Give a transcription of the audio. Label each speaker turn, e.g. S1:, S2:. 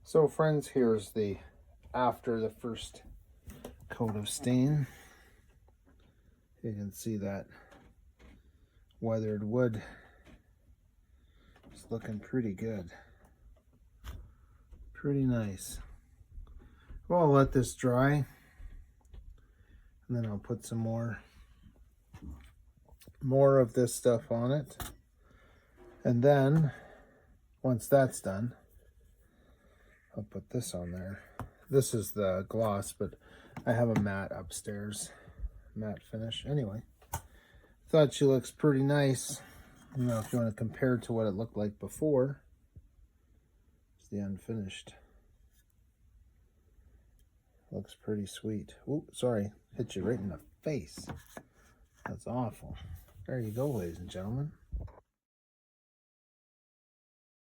S1: So friends, here's the after the first coat of stain. You can see that weathered wood is looking pretty good. Pretty nice. Well, I'll let this dry and then I'll put some more of this stuff on it. And then once that's done, I'll put this on there. This is the gloss, but I have a matte upstairs, matte finish. Anyway, thought she looks pretty nice. You know, if you want to compare to what it looked like before, it's the unfinished. Looks pretty sweet. Oh, sorry, hit you right in the face. That's awful. There you go, ladies and gentlemen.